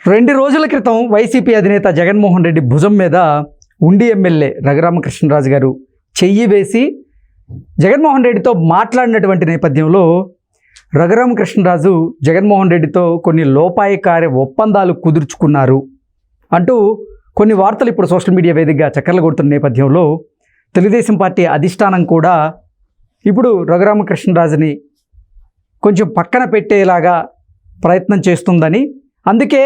2 రోజుల క్రితం వైసీపీ అధినేత జగన్మోహన్ రెడ్డి భుజం మీద ఉండి ఎమ్మెల్యే రఘురామకృష్ణరాజు గారు చెయ్యి వేసి జగన్మోహన్ రెడ్డితో మాట్లాడినటువంటి నేపథ్యంలో రఘురామకృష్ణరాజు జగన్మోహన్ రెడ్డితో కొన్ని లోపాయకారి ఒప్పందాలు కుదుర్చుకున్నారు అంటూ కొన్ని వార్తలు ఇప్పుడు సోషల్ మీడియా వేదికగా చక్కర్లు కొడుతున్న నేపథ్యంలో తెలుగుదేశం పార్టీ అధిష్టానం కూడా ఇప్పుడు రఘురామకృష్ణరాజుని కొంచెం పక్కన పెట్టేలాగా ప్రయత్నం చేస్తుందని, అందుకే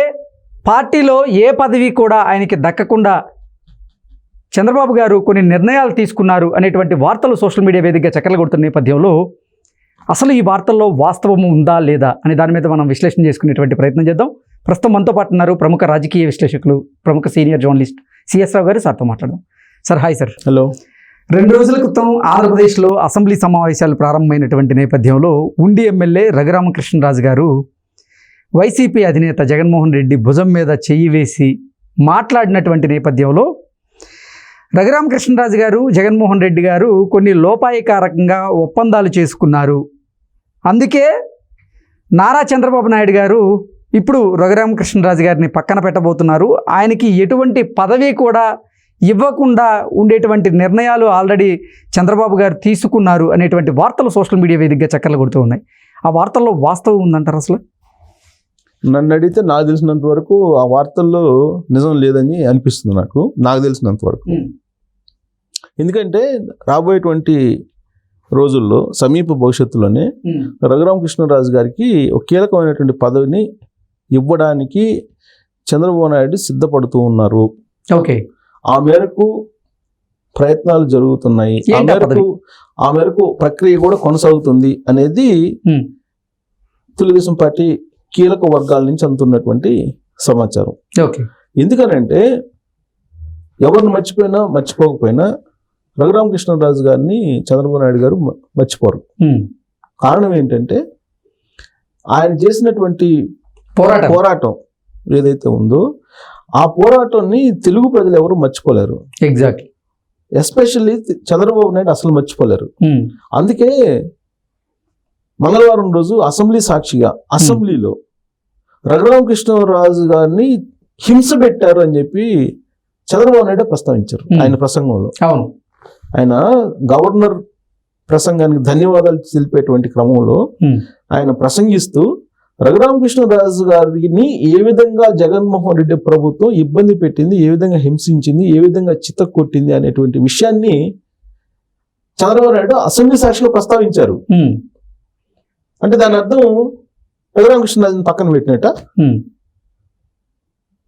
పార్టీలో ఏ పదవి కూడా ఆయనకి దక్కకుండా చంద్రబాబు గారు కొన్ని నిర్ణయాలు తీసుకున్నారు అనేటువంటి వార్తలు సోషల్ మీడియా వేదికగా చక్కర్లు కొడుతున్న నేపథ్యంలో అసలు ఈ వార్తల్లో వాస్తవము ఉందా లేదా అనే దాని మీద మనం విశ్లేషణ చేసుకునేటువంటి ప్రయత్నం చేద్దాం. ప్రస్తుతం మనతో పాటు ఉన్నారు ప్రముఖ రాజకీయ విశ్లేషకులు, ప్రముఖ సీనియర్ జర్నలిస్ట్ సిఎస్ రావు గారు. సార్తో మాట్లాడదాం. Sir, hi sir. హలో. 2 రోజుల క్రితం ఆంధ్రప్రదేశ్లో అసెంబ్లీ సమావేశాలు ప్రారంభమైనటువంటి నేపథ్యంలో ఉండి ఎమ్మెల్యే రఘురామకృష్ణరాజు గారు వైసీపీ అధినేత జగన్మోహన్ రెడ్డి భుజం మీద చెయ్యి వేసి మాట్లాడినటువంటి నేపథ్యంలో రఘురామకృష్ణరాజు గారు జగన్మోహన్ రెడ్డి గారు కొన్ని లోపాయకారకంగా ఒప్పందాలు చేసుకున్నారు. అందుకే నారా చంద్రబాబు నాయుడు గారు ఇప్పుడు రఘురామకృష్ణరాజు గారిని పక్కన పెట్టబోతున్నారు. ఆయనకి ఎటువంటి పదవి కూడా ఇవ్వకుండా ఉండేటువంటి నిర్ణయాలు ఆల్రెడీ చంద్రబాబు గారు తీసుకున్నారు అనేటువంటి వార్తలు సోషల్ మీడియా వేదికగా చక్కర్లు కొడుతూ ఉన్నాయి. ఆ వార్తల్లో వాస్తవం ఉందంటారు? అసలు నన్ను అడిగితే నాకు తెలిసినంత వరకు ఆ వార్తల్లో నిజం లేదని అనిపిస్తుంది నాకు తెలిసినంత వరకు. ఎందుకంటే రాబోయేటువంటి రోజుల్లో సమీప భవిష్యత్తులోనే రఘురామకృష్ణరాజు గారికి ఒక కీలకమైనటువంటి పదవిని ఇవ్వడానికి చంద్రబాబు నాయుడు సిద్ధపడుతూ ఉన్నారు. ఓకే, ఆ మేరకు ప్రయత్నాలు జరుగుతున్నాయి. ఆ మేరకు ప్రక్రియ కూడా కొనసాగుతుంది అనేది తెలుగుదేశం పార్టీ కీలక వర్గాల నుంచి అందుతున్నటువంటి సమాచారం. ఓకే, ఎందుకనంటే ఎవరిని మర్చిపోకపోయినా రఘురామకృష్ణరాజు గారిని చంద్రబాబు నాయుడు గారు మర్చిపోరు. కారణం ఏంటంటే ఆయన చేసినటువంటి పోరాటం ఏదైతే ఉందో ఆ పోరాటాన్ని తెలుగు ప్రజలు ఎవరు మర్చిపోలేరు. ఎగ్జాక్ట్లీ, ఎస్పెషల్లీ చంద్రబాబు నాయుడు అసలు మర్చిపోలేరు. అందుకే మంగళవారం రోజు అసెంబ్లీ సాక్షిగా అసెంబ్లీలో రఘురామకృష్ణరాజు గారిని హింస పెట్టారు అని చెప్పి చంద్రబాబు నాయుడు ప్రస్తావించారు ఆయన ప్రసంగంలో. అవును, ఆయన గవర్నర్ ప్రసంగానికి ధన్యవాదాలు తెలిపేటువంటి క్రమంలో ఆయన ప్రసంగిస్తూ రఘురామకృష్ణరాజు గారిని ఏ విధంగా జగన్మోహన్ రెడ్డి ప్రభుత్వం ఇబ్బంది పెట్టింది, ఏ విధంగా హింసించింది, ఏ విధంగా చిత్తకొట్టింది అనేటువంటి విషయాన్ని చంద్రబాబు నాయుడు అసెంబ్లీ సాక్షిలో ప్రస్తావించారు. అంటే దాని అర్థం రఘురామకృష్ణరాజుని పక్కన పెట్టినట్ట.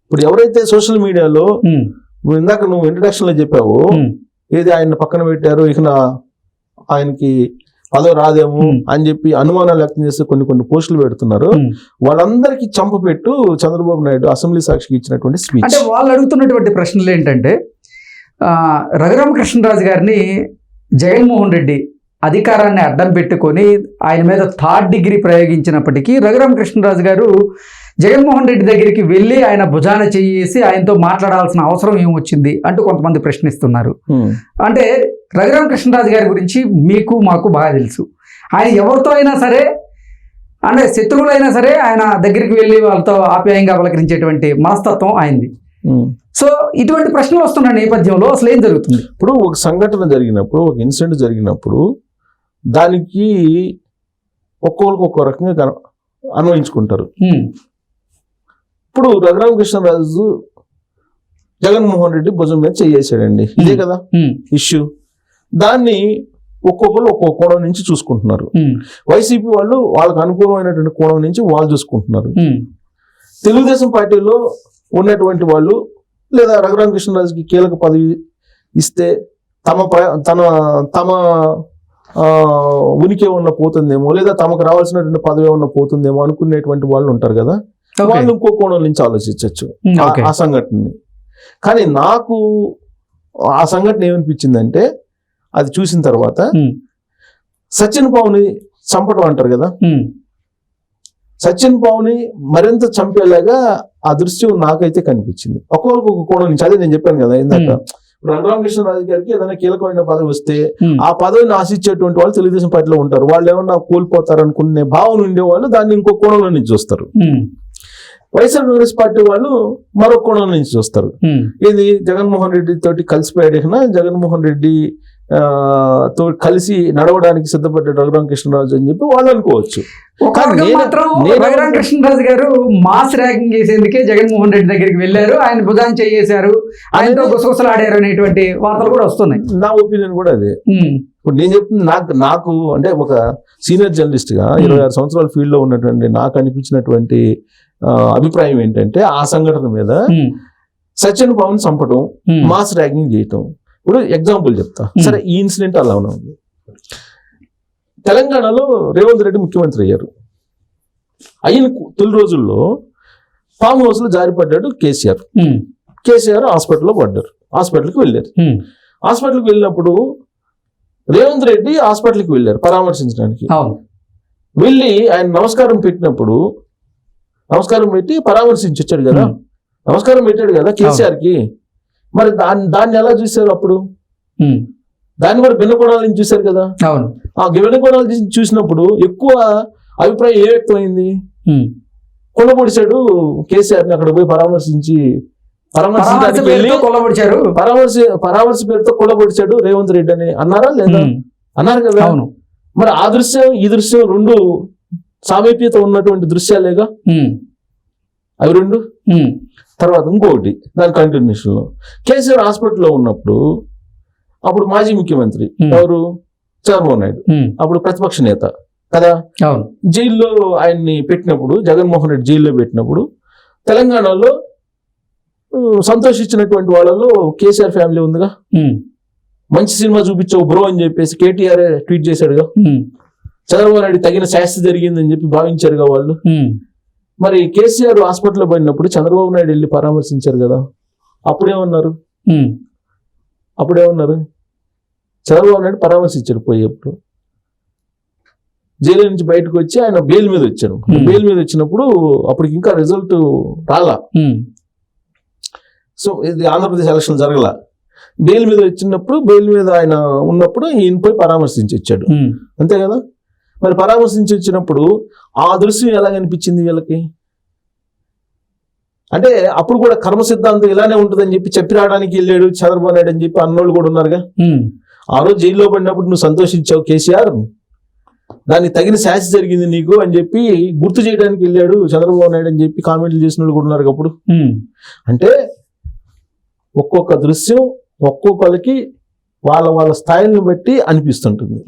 ఇప్పుడు ఎవరైతే సోషల్ మీడియాలో ఇందాక నువ్వు ఇంట్రడక్షన్ లో చెప్పావు, ఏది ఆయన పక్కన పెట్టారు, ఇక ఆయనకి పదవి రాదేమో అని చెప్పి అనుమానాలు వ్యక్తం చేస్తే కొన్ని పోస్టులు పెడుతున్నారు. వాళ్ళందరికీ చంపపెట్టు చంద్రబాబు నాయుడు అసెంబ్లీ సాక్షికి ఇచ్చినటువంటి స్పీచ్. అంటే వాళ్ళు అడుగుతున్నటువంటి ప్రశ్నలు ఏంటంటే, రఘురామకృష్ణరాజు గారిని జగన్మోహన్ రెడ్డి అధికారాన్ని అడ్డం పెట్టుకొని ఆయన మీద 3rd డిగ్రీ ప్రయోగించినప్పటికీ రఘురామకృష్ణరాజు గారు జగన్మోహన్ రెడ్డి దగ్గరికి వెళ్ళి ఆయన భుజాన చేసి ఆయనతో మాట్లాడాల్సిన అవసరం ఏమొచ్చింది అంటూ కొంతమంది ప్రశ్నిస్తున్నారు. అంటే రఘురామకృష్ణరాజు గారి గురించి మీకు మాకు బాగా తెలుసు. ఆయన ఎవరితో అయినా సరే, అంటే శత్రువులైనా సరే ఆయన దగ్గరికి వెళ్ళి వాళ్ళతో ఆప్యాయంగా పలకరించేటువంటి మనస్తత్వం ఆయనది. సో ఇటువంటి ప్రశ్నలు వస్తున్న నేపథ్యంలో అసలు ఏం జరుగుతుంది? ఇప్పుడు ఒక సంఘటన జరిగినప్పుడు, ఒక ఇన్సిడెంట్ జరిగినప్పుడు దానికి ఒక్కొక్కరికి ఒక్కో రకంగా అన్వయించుకుంటారు. ఇప్పుడు రఘురామకృష్ణరాజు జగన్మోహన్ రెడ్డి భుజం మీద చేసాడండి, ఇదే కదా ఇష్యూ. దాన్ని ఒక్కొక్కరు ఒక్కొక్క కోణం నుంచి చూసుకుంటున్నారు. వైసీపీ వాళ్ళు వాళ్ళకి అనుకూలమైనటువంటి కోణం నుంచి వాళ్ళు చూసుకుంటున్నారు. తెలుగుదేశం పార్టీలో ఉన్నటువంటి వాళ్ళు లేదా రఘురామకృష్ణరాజుకి కీలక పదవి ఇస్తే తమ ఉనికి ఏమన్నా పోతుందేమో, లేదా తమకు రావాల్సినటువంటి పదవి ఏమన్నా పోతుందేమో అనుకునేటువంటి వాళ్ళు ఉంటారు కదా, వాళ్ళు ఇంకో కోణం నుంచి ఆలోచించవచ్చు ఆ సంఘటనని. కానీ నాకు ఆ సంఘటన ఏమనిపించిందంటే, అది చూసిన తర్వాత సచిన్ పావుని చంపడం అంటారు కదా, సచిన్ పావుని మరింత చంపేలాగా ఆ దృశ్యం నాకైతే కనిపించింది. ఒక్కొక్కరికి ఒక కోణం నుంచి. అదే నేను చెప్పాను కదా ఇందాక, రఘురామకృష్ణరాజు గారికి ఏదైనా కీలకమైన పదవి వస్తే ఆ పదవిని ఆశించేటువంటి వాళ్ళు తెలుగుదేశం పార్టీలో ఉంటారు. వాళ్ళు ఏమన్నా కోల్పోతారు అనుకునే భావన ఉండేవాళ్ళు దాన్ని ఇంకో కోణంలో నుంచి చూస్తారు. వైఎస్ఆర్ కాంగ్రెస్ పార్టీ వాళ్ళు మరో కోణం నుంచి చూస్తారు. ఇది జగన్మోహన్ రెడ్డి తోటి కలిసిపోయాడు, జగన్మోహన్ రెడ్డి తో కలిసి నడవడానికి సిద్ధపడ్డాడు రఘురామకృష్ణరాజు అని చెప్పి వాళ్ళు అనుకోవచ్చు. రఘురామకృష్ణరాజు గారు మాస్ ర్యాగింగ్ చేసేందుకే జగన్మోహన్ రెడ్డి దగ్గరికి వెళ్ళారు, ఆయన భుజాన్ని చేశారు, ఆయనతో గుసగుసలాడారు అనేటువంటి వార్తలు కూడా వస్తున్నాయి. నా ఒపీనియన్ కూడా అదే. ఇప్పుడు నేను చెప్తుంది నాకు అంటే ఒక సీనియర్ జర్నలిస్ట్ గా 26 సంవత్సరాల ఫీల్డ్ లో ఉన్నటువంటి నాకు అనిపించినటువంటి అభిప్రాయం ఏంటంటే ఆ సంఘటన మీద సచిన్ పవన్ చంపడం, మాస్ ర్యాగింగ్ చేయటం. ఇప్పుడు ఎగ్జాంపుల్ చెప్తా. సరే, ఈ ఇన్సిడెంట్ అలా ఉంది. తెలంగాణలో రేవంత్ రెడ్డి ముఖ్యమంత్రి అయ్యారు. అయిన తొలి రోజుల్లో ఫామ్ హౌస్ లో జారిపడ్డాడు కేసీఆర్. కేసీఆర్ హాస్పిటల్లో పడ్డారు, హాస్పిటల్కి వెళ్ళారు. హాస్పిటల్కి వెళ్ళినప్పుడు రేవంత్ రెడ్డి హాస్పిటల్కి వెళ్ళారు పరామర్శించడానికి. వెళ్ళి ఆయన నమస్కారం పెట్టినప్పుడు, నమస్కారం పెట్టి పరామర్శించి వచ్చాడు కదా, నమస్కారం పెట్టాడు కదా కేసీఆర్ కి. మరి దాన్ని ఎలా చూశారు అప్పుడు? దాన్ని కూడా భిన్న కోణాల నుంచి చూశారు కదా. ఆ భిన్న కోణాల నుంచి చూసినప్పుడు ఎక్కువ అభిప్రాయం ఏ వ్యక్తమైంది? కొల్లబొడిచాడు కేసీఆర్ ని అక్కడ పోయి పరామర్శించడానికి వెళ్ళి పరామర్శ పేరుతో కొల్లబొడిచాడు రేవంత్ రెడ్డి అని అన్నారా లేదా? అన్నారు కదా. మరి ఆ దృశ్యం ఈ దృశ్యం రెండు సామీప్యత ఉన్నటువంటి దృశ్యాలేగా అవి రెండు. తర్వాత ఇంకొకటి దాని కంటిన్యూషన్ లో కేసీఆర్ హాస్పిటల్లో ఉన్నప్పుడు అప్పుడు మాజీ ముఖ్యమంత్రి ఎవరు? చంద్రబాబు నాయుడు, అప్పుడు ప్రతిపక్ష నేత కదా. జైల్లో ఆయన్ని పెట్టినప్పుడు, జగన్మోహన్ రెడ్డి జైల్లో పెట్టినప్పుడు తెలంగాణలో సంతోషించినటువంటి వాళ్ళలో కేసీఆర్ ఫ్యామిలీ ఉందిగా. మంచి సినిమా చూపించావు బ్రో అని చెప్పేసి కేటీఆర్ ట్వీట్ చేశాడుగా. చంద్రబాబు నాయుడు తగిన శాస్తి జరిగిందని చెప్పి భావించారుగా వాళ్ళు. మరి కేసీఆర్ హాస్పిటల్లో పడినప్పుడు చంద్రబాబు నాయుడు వెళ్ళి పరామర్శించారు కదా. అప్పుడేమన్నారు? చంద్రబాబు నాయుడు పరామర్శించారు పోయేప్పుడు. జైలు నుంచి బయటకు వచ్చి ఆయన బెయిల్ మీద వచ్చాడు. బెయిల్ మీద వచ్చినప్పుడు అప్పటికి ఇంకా రిజల్ట్ రాలా. సో ఇది ఆంధ్రప్రదేశ్ ఎలక్షన్ జరగల. బెయిల్ మీద వచ్చినప్పుడు, బెయిల్ మీద ఆయన ఉన్నప్పుడు ఈయన పోయి పరామర్శించి వచ్చాడు, అంతే కదా. మరి పరామర్శించి వచ్చినప్పుడు ఆ దృశ్యం ఎలా కనిపించింది వీళ్ళకి? అంటే అప్పుడు కూడా కర్మ సిద్ధాంతం ఇలానే ఉంటుందని చెప్పి రావడానికి వెళ్ళాడు చంద్రబాబు నాయుడు అని చెప్పి అన్నోళ్ళు కూడా ఉన్నారుగా. ఆ రోజు జైల్లో పడినప్పుడు నువ్వు సంతోషించావు కేసీఆర్, దానికి తగిన శాస్తి జరిగింది నీకు అని చెప్పి గుర్తు చేయడానికి వెళ్ళాడు చంద్రబాబు నాయుడు అని చెప్పి కామెంట్లు చేసిన వాళ్ళు కూడా ఉన్నారు అప్పుడు. అంటే ఒక్కొక్క దృశ్యం ఒక్కొక్కరికి వాళ్ళ వాళ్ళ స్థాయిని బట్టి అనిపిస్తుంటుంది.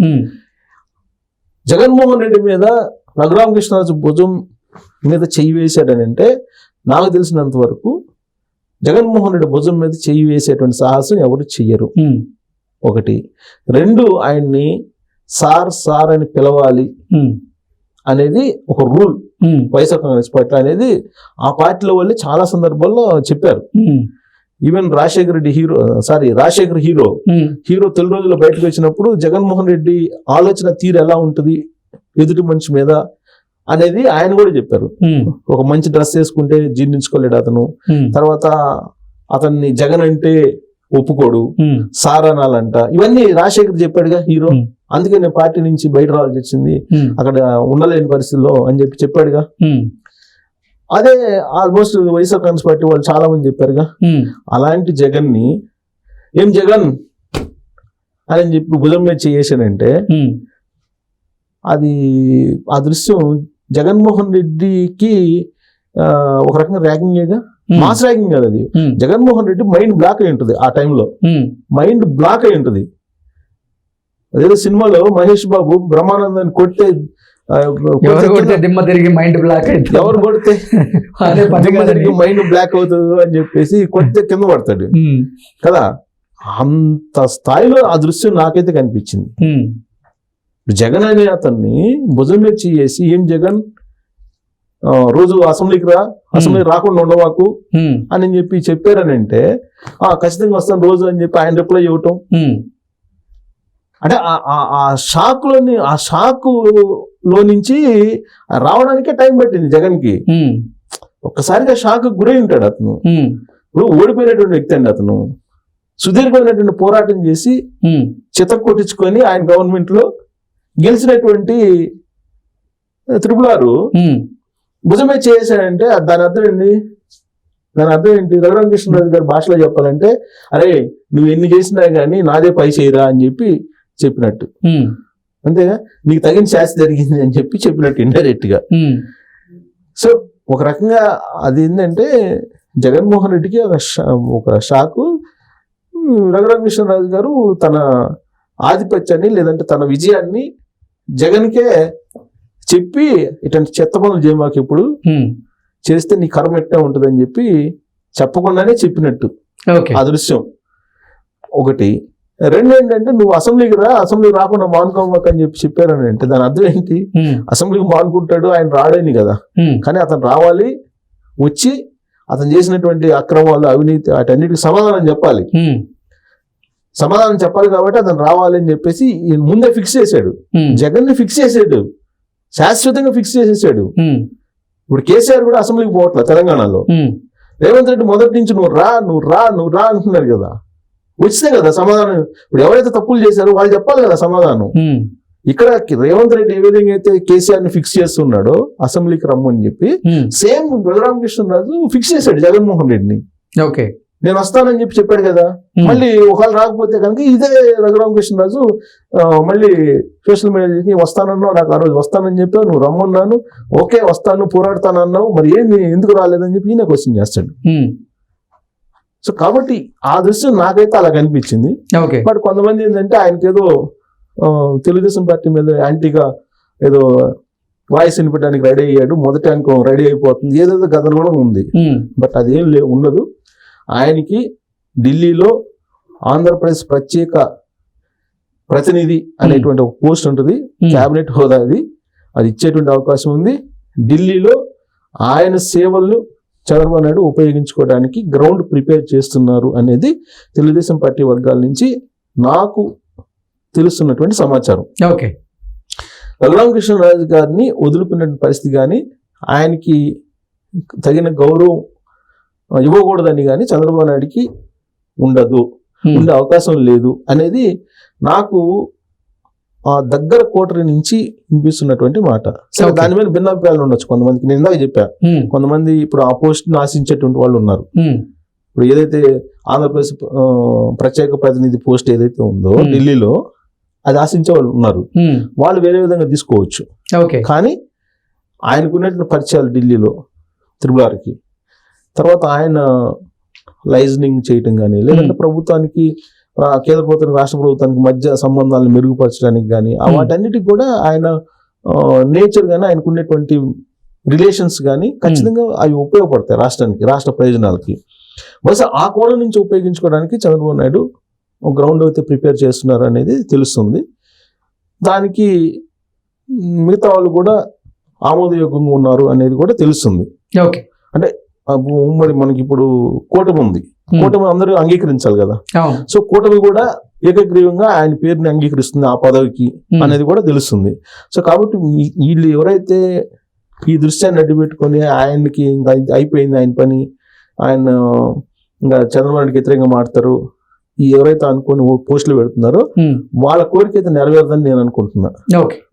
జగన్మోహన్ రెడ్డి మీద రఘురామకృష్ణరాజు భుజం మీద చెయ్యి వేశాడని అంటే నాకు తెలిసినంత వరకు జగన్మోహన్ రెడ్డి భుజం మీద చెయ్యి వేసేటువంటి సాహసం ఎవరు చెయ్యరు. ఒకటి. రెండు, ఆయన్ని సార్ అని పిలవాలి అనేది ఒక రూల్ వైఎస్ఆర్ కాంగ్రెస్ పార్టీ అనేది. ఆ పార్టీలో వాళ్ళు చాలా సందర్భాల్లో చెప్పారు. ఈవెన్ రాజశేఖర హీరో తొలి రోజుల్లో బయటకు వచ్చినప్పుడు జగన్మోహన్ రెడ్డి ఆలోచన తీరు ఎలా ఉంటుంది ఎదుటి మనిషి మీద అనేది ఆయన కూడా చెప్పారు. ఒక మంచి డ్రెస్ వేసుకుంటే జీర్ణించుకోలేడు అతను. తర్వాత అతన్ని జగన్ అంటే ఒప్పుకోడు, సార్ అనాలంట. ఇవన్నీ రాజశేఖర్ చెప్పాడుగా హీరో. అందుకే నేను పార్టీ నుంచి బయట రావాల్సి వచ్చింది, అక్కడ ఉండలేని పరిస్థితుల్లో అని చెప్పాడుగా. అదే ఆల్మోస్ట్ వైఎస్ఆర్ కాంగ్రెస్ పార్టీ వాళ్ళు చాలా మంది చెప్పారుగా. అలాంటి జగన్ ని ఏం జగన్ అని చెప్పి భుజం మీద చేసానంటే అది ఆ దృశ్యం జగన్మోహన్ రెడ్డికి ఒక రకంగా ర్యాగింగేగా, మాస్ ర్యాగింగ్ కదా అది. జగన్మోహన్ రెడ్డి మైండ్ బ్లాక్ అయి ఉంటుంది ఆ టైంలో, మైండ్ బ్లాక్ అయి ఉంటుంది. అదేదో సినిమాలో మహేష్ బాబు బ్రహ్మానందాన్ని కొడితే దిమ్మ తిరిగి మైండ్ బ్లాక్ అయితే ఎవరు కొడితే మైండ్ బ్లాక్ అవుతుంది అని చెప్పేసి కొడితే కింద పడతాడు కదా. అంత స్థాయిలో ఆ దృశ్యం నాకైతే కనిపించింది. జగన్ అనే అతన్ని భుజం మీద చేసి ఏం జగన్ రోజు అసెంబ్లీకి అసెంబ్లీ రాకుండా ఉండవాకు అని చెప్పారని అంటే ఖచ్చితంగా వస్తాను రోజు అని చెప్పి ఆయన రిప్లై ఇవ్వటం. అంటే ఆ షాకులో నుంచి రావడానికే టైం పట్టింది జగన్ కి. ఒక్కసారిగా షాక్ గురై ఉంటాడు అతను. ఇప్పుడు ఓడిపోయినటువంటి వ్యక్తి అండి అతను. సుదీర్ఘమైనటువంటి పోరాటం చేసి చిత్త కొట్టించుకొని ఆయన గవర్నమెంట్ లో గెలిచినటువంటి 666 భుజమే చేశాడంటే దాని అర్థం ఏంటి? రఘురామకృష్ణరాజు గారి భాషలో చెప్పాలంటే, అరే నువ్వు ఎన్ని చేసినా గానీ నాదే పై చేయరా అని చెప్పినట్టు. అంతేగా, నీకు తగిన శాస్తి జరిగింది అని చెప్పినట్టు ఇండైరెక్ట్ గా. సో ఒక రకంగా అది ఏంటంటే జగన్మోహన్ రెడ్డికి ఒక షాకు. రఘురామకృష్ణరాజు గారు తన ఆధిపత్యాన్ని లేదంటే తన విజయాన్ని జగన్కే చెప్పి, ఇట్లాంటి చెత్త పనులు చేయమాకు ఇప్పుడు, చేస్తే నీ కర్మ ఎట్టే ఉంటుందని చెప్పకుండానే చెప్పినట్టు ఆ దృశ్యం ఒకటి. రెండు ఏంటంటే, నువ్వు అసెంబ్లీకి రాకుండా మానుకోమాక అని చెప్పారని అంటే దాని అర్థం ఏంటి? అసెంబ్లీకి మానుకుంటాడు ఆయన రాడని కదా. కానీ అతను రావాలి, వచ్చి అతను చేసినటువంటి అక్రమాలు, అవినీతి వాటన్నిటికి సమాధానం చెప్పాలి. కాబట్టి అతను రావాలి అని చెప్పేసి ముందే ఫిక్స్ చేశాడు. జగన్ ని ఫిక్స్ చేసాడు, శాశ్వతంగా ఫిక్స్ చేసేసాడు. ఇప్పుడు కేసీఆర్ కూడా అసెంబ్లీకి పోవట్లేదు తెలంగాణలో. రేవంత్ రెడ్డి మొదటి నుంచి నువ్వు రా అంటున్నారు కదా. వచ్చితే కదా సమాధానం. ఇప్పుడు ఎవరైతే తప్పులు చేశారో వాళ్ళు చెప్పాలి కదా సమాధానం. ఇక్కడ రేవంత్ రెడ్డి ఏ విధంగా అయితే కేసీఆర్ ని ఫిక్స్ చేస్తున్నాడో అసెంబ్లీకి రమ్మని చెప్పి, సేమ్ రఘురామకృష్ణరాజు ఫిక్స్ చేశాడు జగన్మోహన్ రెడ్డిని. ఓకే, నేను వస్తానని చెప్పాడు కదా. మళ్ళీ ఒకవేళ రాకపోతే కనుక ఇదే రఘురామకృష్ణరాజు మళ్ళీ సోషల్ మీడియా వస్తానన్నావు, నాకు ఆ రోజు వస్తానని చెప్పావు, నువ్వు రమ్మన్నాను, ఓకే వస్తాను, పోరాడతాను అన్నావు, మరి ఏంది ఎందుకు రాలేదని చెప్పి ఈయన క్వశ్చన్ చేస్తాడు. సో కాబట్టి ఆ దృశ్యం నాకైతే అలా కనిపించింది. బట్ కొంతమంది ఏంటంటే ఆయనకి ఏదో తెలుగుదేశం పార్టీ మీద యాంటీగా ఏదో వాయిస్ వినిపించడానికి రెడీ అయ్యాడు, మొదటి అనుకో రెడీ అయిపోతుంది, ఏదేదో గతంలో ఉంది. బట్ అదేం ఉండదు. ఆయనకి ఢిల్లీలో ఆంధ్రప్రదేశ్ ప్రత్యేక ప్రతినిధి అనేటువంటి ఒక పోస్ట్ ఉంటుంది, క్యాబినెట్ హోదా అది ఇచ్చేటువంటి అవకాశం ఉంది. ఢిల్లీలో ఆయన సేవలను చంద్రబాబు నాయుడు ఉపయోగించుకోవడానికి గ్రౌండ్ ప్రిపేర్ చేస్తున్నారు అనేది తెలుగుదేశం పార్టీ వర్గాల నుంచి నాకు తెలుస్తున్నటువంటి సమాచారం. ఓకే, రఘురామకృష్ణరాజు గారిని వదులుకునే పరిస్థితి కానీ, ఆయనకి తగిన గౌరవం ఇవ్వకూడదని కానీ చంద్రబాబు నాయుడికి ఉండే అవకాశం లేదు అనేది నాకు ఆ దగ్గర కోటరీ నుంచి వినిపిస్తున్నటువంటి మాట. సరే, దాని మీద భిన్నాభిప్రాయాలు ఉండొచ్చు కొంతమందికి. నేను ఇందాక చెప్పా, కొంతమంది ఇప్పుడు ఆ పోస్ట్ ని ఆశించేటువంటి వాళ్ళు ఉన్నారు. ఇప్పుడు ఏదైతే ఆంధ్రప్రదేశ్ ప్రత్యేక ప్రతినిధి పోస్ట్ ఏదైతే ఉందో ఢిల్లీలో, అది ఆశించే వాళ్ళు ఉన్నారు. వాళ్ళు వేరే విధంగా తీసుకోవచ్చు. కానీ ఆయనకున్నటువంటి పరిచయాలు ఢిల్లీలో త్రిపులార్కి, తర్వాత ఆయన లైజనింగ్ చేయటం కానీ, లేదంటే ప్రభుత్వానికి కేంద్ర ప్రభుత్వానికి రాష్ట్ర ప్రభుత్వానికి మధ్య సంబంధాలను మెరుగుపరచడానికి కానీ, వాటన్నిటికి కూడా ఆయన నేచర్ కానీ, ఆయనకు ఉన్నటువంటి రిలేషన్స్ కానీ ఖచ్చితంగా అవి ఉపయోగపడతాయి రాష్ట్రానికి, రాష్ట్ర ప్రయోజనాలకి. బహుశా ఆ కోణం నుంచి ఉపయోగించుకోవడానికి చంద్రబాబు నాయుడు గ్రౌండ్ అయితే ప్రిపేర్ చేస్తున్నారు అనేది తెలుస్తుంది. దానికి మిగతా వాళ్ళు కూడా ఆమోదయోగ్యంగా ఉన్నారు అనేది కూడా తెలుస్తుంది. అంటే మరి మనకి ఇప్పుడు కూటమి ఉంది, కూటమి అందరూ అంగీకరించాలి కదా. సో కూటమి కూడా ఏకగ్రీవంగా ఆయన పేరుని అంగీకరిస్తుంది ఆ పదవికి అనేది కూడా తెలుస్తుంది. సో కాబట్టి వీళ్ళు ఎవరైతే ఈ దృశ్యాన్ని అడ్డుపెట్టుకొని ఆయనకి ఇంకా అయిపోయింది ఆయన పని, ఆయన ఇంకా చంద్రబాబుకి వ్యతిరేకంగా మాడతారు, ఎవరైతే అనుకుని పోస్టులు పెడుతున్నారో వాళ్ళ కోరిక అయితే నెరవేరదని నేను అనుకుంటున్నా.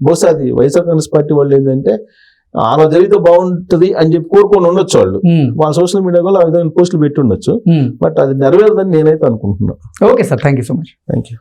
బహుశా అది వైఎస్ఆర్ కాంగ్రెస్ పార్టీ వాళ్ళు ఏంటంటే అలా జరిగితే బాగుంటది అని చెప్పి కోరుకొని ఉండొచ్చు వాళ్ళు. వాళ్ళ సోషల్ మీడియాలో ఆ విధంగా పోస్టులు పెట్టి ఉండొచ్చు. బట్ అది నెరవేరదని నేనైతే అనుకుంటున్నా. Okay sir, thank you so much. Thank you.